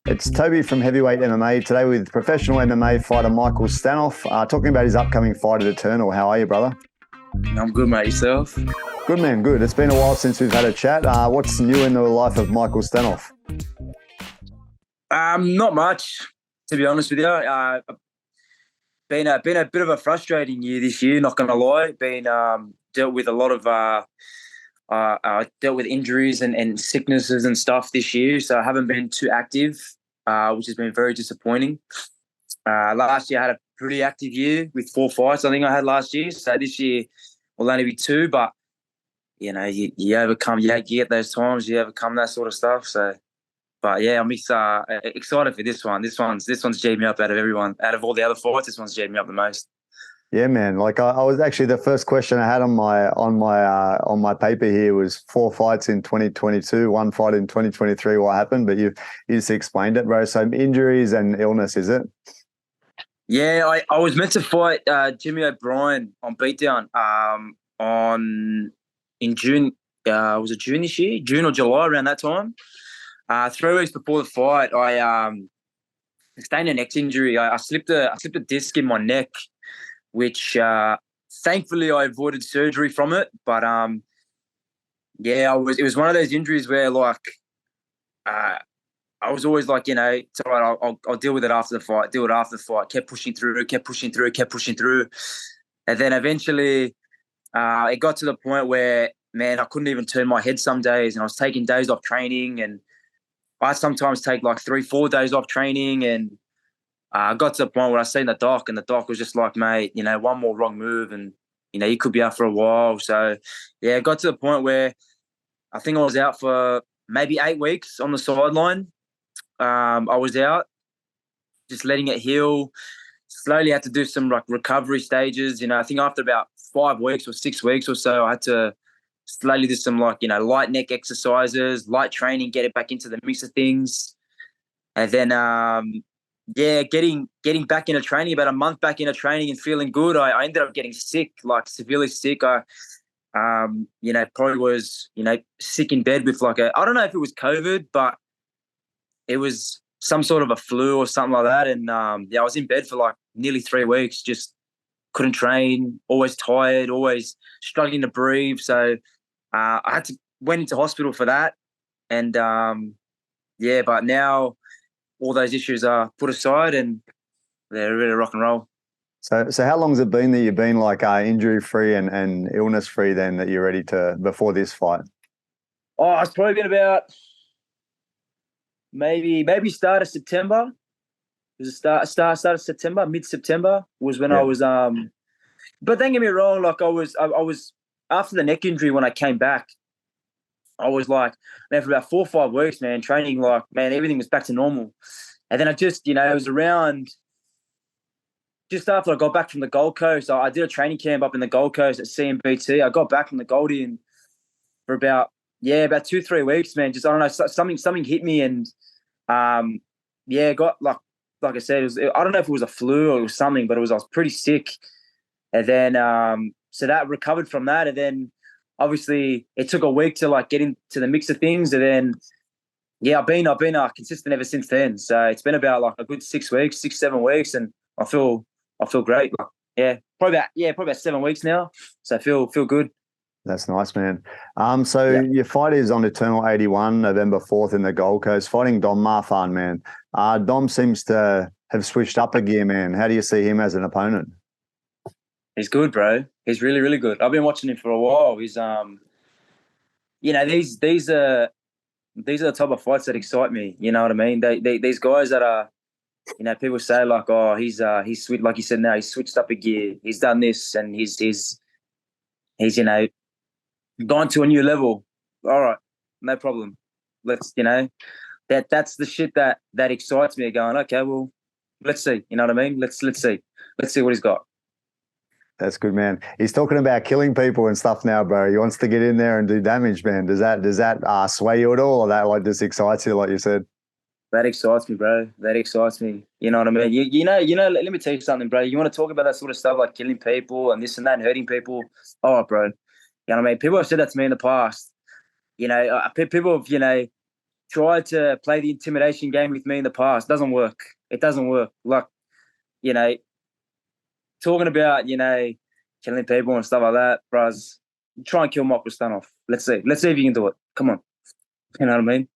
It's Toby from Heavyweight MMA today with professional MMA fighter Michael Stanoff, talking about his upcoming fight at Eternal. How are you, brother? I'm good, mate. Yourself? Good, man. Good. It's been a while since we've had a chat. What's new in the life of Michael Stanoff? Not much, to be honest with you. Been a bit of a frustrating year this year. Not gonna lie. Been dealt with a lot of dealt with injuries and sicknesses and stuff this year, so I haven't been too active, which has been very disappointing. Last year I had a pretty active year with 4 fights. I think I had last year. So this year will only be 2, but you know, you overcome. You get those times. You overcome that sort of stuff. So. But yeah, I'm excited for this one. This one's G'd me up out of everyone. Out of all the other fights, this one's G'd me up the most. Yeah, man. Like I was actually, the first question I had on my paper here was 4 fights in 2022, 1 fight in 2023. What happened? But you just explained it, bro. So injuries and illness, is it? Yeah, I was meant to fight Jimmy O'Brien on Beatdown in June. Was it June this year? June or July, around that time. 3 weeks before the fight, I sustained a neck injury. I slipped a disc in my neck, which thankfully I avoided surgery from it. But yeah, it was one of those injuries where I was always like, you know, it's all right, I'll deal with it after the fight. Deal with it after the fight. Kept pushing through, and then eventually it got to the point where, man, I couldn't even turn my head some days, and I was taking days off training, and I sometimes take like 3-4 days off training, and I got to the point where I seen the doc, and the doc was just like, mate, you know, one more wrong move and, you know, you could be out for a while. So, yeah, it got to the point where I think I was out for maybe 8 weeks on the sideline. I was out, just letting it heal. Slowly had to do some like recovery stages. You know, I think after about 5 weeks or 6 weeks or so, I had to slowly do some like, you know, light neck exercises, light training, get it back into the mix of things. And then, yeah, getting back into training, about a month back into training and feeling good, I ended up getting sick, like severely sick. I, you know, probably was, you know, sick in bed with like I don't know if it was COVID, but it was some sort of a flu or something like that. And yeah, I was in bed for like nearly 3 weeks, just couldn't train, always tired, always struggling to breathe. So I went into hospital for that. And yeah, but now all those issues are put aside and they're really rock and roll. So how long has it been that you've been like injury free and illness free then, that you're ready to, before this fight? Oh, it's probably been about maybe start of September. It was start of September, mid-September was when I was but don't get me wrong, like I was after the neck injury when I came back, I was like, man, for about 4 or 5 weeks, man, training, like, man, everything was back to normal. And then I just, you know, it was around just after I got back from the Gold Coast. I did a training camp up in the Gold Coast at CMBT. I got back from the Goldie and for about 2-3 weeks, man. Just, I don't know, something hit me and yeah, got like I said, I don't know if it was a flu or it was something, but I was pretty sick. And then so that recovered from that, and then obviously it took a week to like get into the mix of things, and then yeah, I've been consistent ever since then. So it's been about like a good 6 weeks, 6-7 weeks, and I feel great. Yeah, probably about 7 weeks now. So I feel good. That's nice, man. So your fight is on Eternal 81, November 4th in the Gold Coast, fighting Dom Marfan, man. Dom seems to have switched up a gear, man. How do you see him as an opponent? He's good, bro. He's really, really good. I've been watching him for a while. He's you know, these are the type of fights that excite me. You know what I mean? These guys that are, you know, people say like, oh, he's switched, like you said, now he's switched up a gear. He's done this and he's you know, gone to a new level. All right, no problem. Let's, you know, that's the shit that excites me. Going, okay, well, let's see. You know what I mean? Let's see what he's got. That's good, man. He's talking about killing people and stuff now, bro. He wants to get in there and do damage, man. Does that sway you at all, or that like just excites you, like you said? That excites me, bro. That excites me. You know what I mean? You know. Let me tell you something, bro. You want to talk about that sort of stuff, like killing people and this and that, and hurting people? Oh, bro. You know what I mean? People have said that to me in the past. You know, people have, you know, tried to play the intimidation game with me in the past. It doesn't work. It doesn't work. Like, you know, talking about, killing people and stuff like that, bros, try and kill Michael Stanoff. Let's see. Let's see if you can do it. Come on. You know what I mean?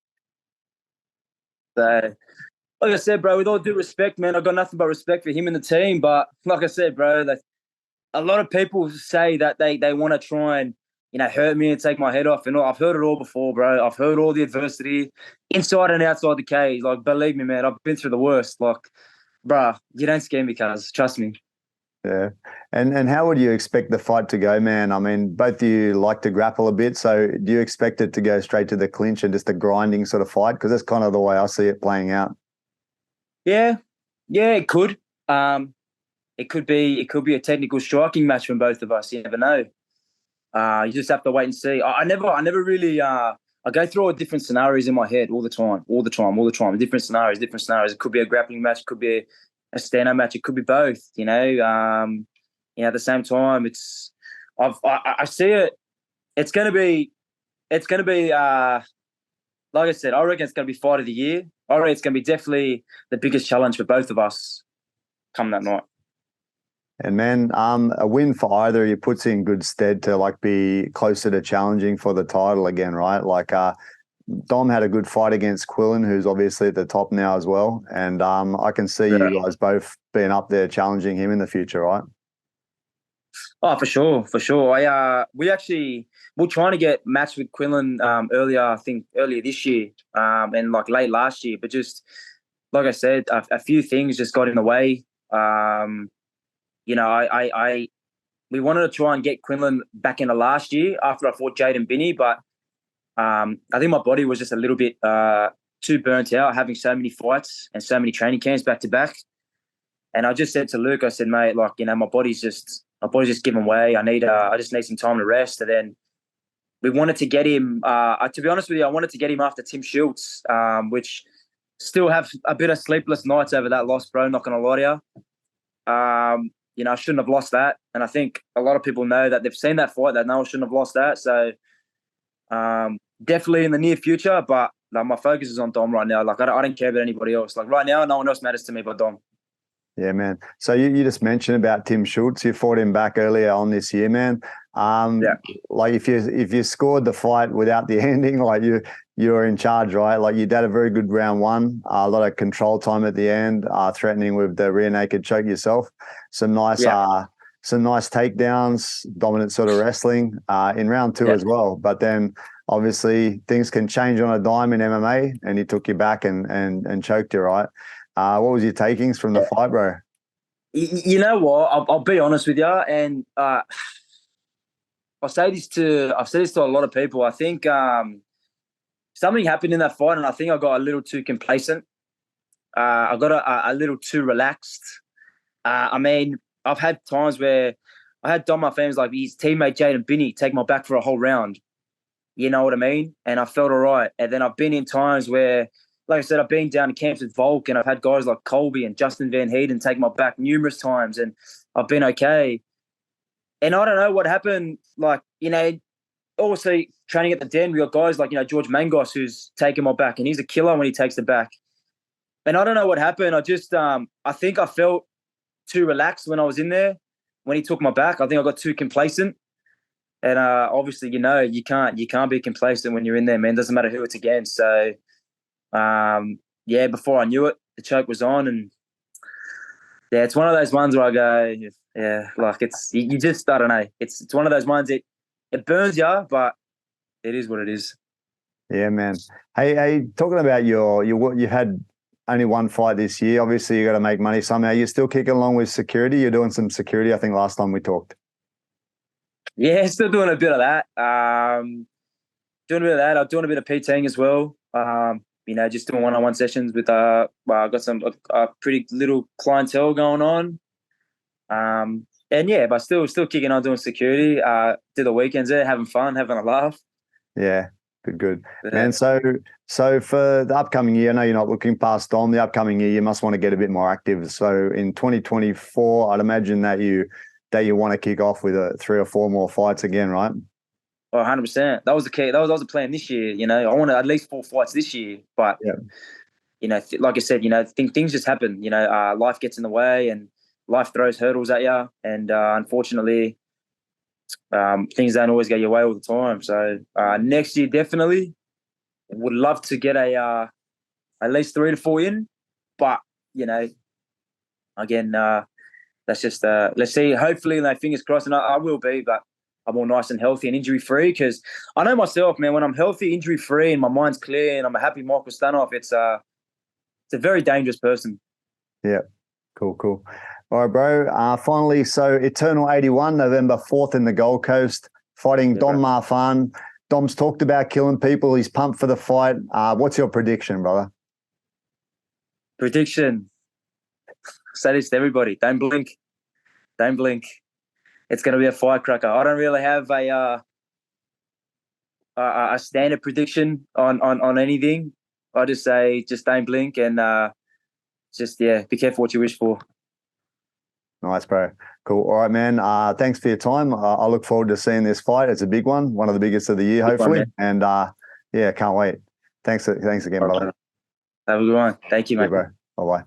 So, like I said, bro, with all due respect, man, I've got nothing but respect for him and the team. But like I said, bro, a lot of people say that they want to try and, hurt me and take my head off. And all. I've heard it all before, bro. I've heard all the adversity inside and outside the cage. Like, believe me, man, I've been through the worst. Like, bro, you don't scare me, cuz. Trust me. Yeah. And how would you expect the fight to go, man? I mean, both of you like to grapple a bit. So do you expect it to go straight to the clinch and just a grinding sort of fight? Because that's kind of the way I see it playing out. Yeah. Yeah, it could. It could be a technical striking match from both of us. You never know. You just have to wait and see. I never really. I go through all different scenarios in my head all the time. Different scenarios. It could be a grappling match. It could be a stand-up match. It could be both. At the same time, I see it. It's gonna be. Like I said, I reckon it's gonna be fight of the year. I reckon it's gonna be definitely the biggest challenge for both of us come that night. And man, a win for either you puts you in good stead to like be closer to challenging for the title again, right? Like Dom had a good fight against Quillen, who's obviously at the top now as well. And I can see you guys both being up there challenging him in the future, right? Oh, for sure. We're trying to get matched with Quillen earlier this year, and like late last year. But just like I said, a few things just got in the way. We wanted to try and get Quinlan back into last year after I fought Jaden Binney, but I think my body was just a little bit too burnt out, having so many fights and so many training camps back to back. And I just said to Luke, I said, mate, like, my body's just giving way. I just need some time to rest. And then we wanted to get him. To be honest with you, I wanted to get him after Tim Schulz, which still have a bit of sleepless nights over that loss, bro. Not gonna lie to you. I shouldn't have lost that. And I think a lot of people know that they've seen that fight, that no, I shouldn't have lost that. So definitely in the near future, but like, my focus is on Dom right now. Like, I don't care about anybody else. Like, right now, no one else matters to me but Dom. Yeah, man. So you just mentioned about Tim Schulz. You fought him back earlier on this year, man. Like if you scored the fight without the ending, like you were in charge, right? Like you did a very good round one, a lot of control time at the end, threatening with the rear naked choke yourself. Some nice takedowns, dominant sort of wrestling in round two as well. But then obviously things can change on a dime in MMA, and he took you back and choked you, right? What was your takings from the fight, bro? You know what? I'll be honest with you, and I've said this to a lot of people. I think something happened in that fight, and I think I got a little too complacent. I got a little too relaxed. I mean, I've had times where I had Dom, my fans, like his teammate Jaden Binney, take my back for a whole round. You know what I mean? And I felt all right. And then I've been in times where, like I said, I've been down to camps with Volk, and I've had guys like Colby and Justin Van Heeden take my back numerous times, and I've been okay. And I don't know what happened. Like, obviously training at the den, we got guys like, George Mangos, who's taking my back, and he's a killer when he takes the back. And I don't know what happened. I just, I think I felt too relaxed when I was in there. When he took my back, I think I got too complacent. And obviously, you can't be complacent when you're in there, man. Doesn't matter who it's against. So, before I knew it, the choke was on, and it's one of those ones where I go, like you just, I don't know. It's one of those ones it burns you, but it is what it is. Yeah, man. Hey, talking about you had only one fight this year. Obviously, you got to make money somehow. You're still kicking along with security. You're doing some security, I think, last time we talked. Yeah, still doing a bit of that. I'm doing a bit of PTing as well. Just doing one-on-one sessions with I got some pretty little clientele going on. But still kicking on doing security. Do the weekends there, having fun, having a laugh. Yeah, good. Man, so for the upcoming year, I know you're not looking past Dom. The upcoming year, you must want to get a bit more active. So in 2024, I'd imagine that you want to kick off with 3 or 4 more fights again, right? Oh, 100%. That was the key. That was the plan this year. You know, I want at least 4 fights this year. But Yeah. you know, like I said, you know, things just happen. You know, life gets in the way, and life throws hurdles at you, and unfortunately, things don't always go your way all the time. So next year, definitely would love to get at least 3 to 4 in. But you know, again, that's just let's see. Hopefully, like, fingers crossed, and I will be, but I'm all nice and healthy and injury free, because I know myself, man. When I'm healthy, injury free, and my mind's clear, and I'm a happy Michael Stanoff, it's a very dangerous person. Yeah. Cool. All right, bro. Finally, so Eternal 81, November 4th in the Gold Coast, fighting Dom Marfan. Dom's talked about killing people. He's pumped for the fight. What's your prediction, brother? Prediction. Say this to everybody. Don't blink. Don't blink. It's going to be a firecracker. I don't really have a standard prediction on anything. I just say, just don't blink, and be careful what you wish for. Nice, bro. Cool. All right, man. Thanks for your time. I look forward to seeing this fight. It's a big one of the biggest of the year, hopefully. And can't wait. Thanks again, brother. Have a good one. Thank you, mate. Yeah, bro. Bye-bye.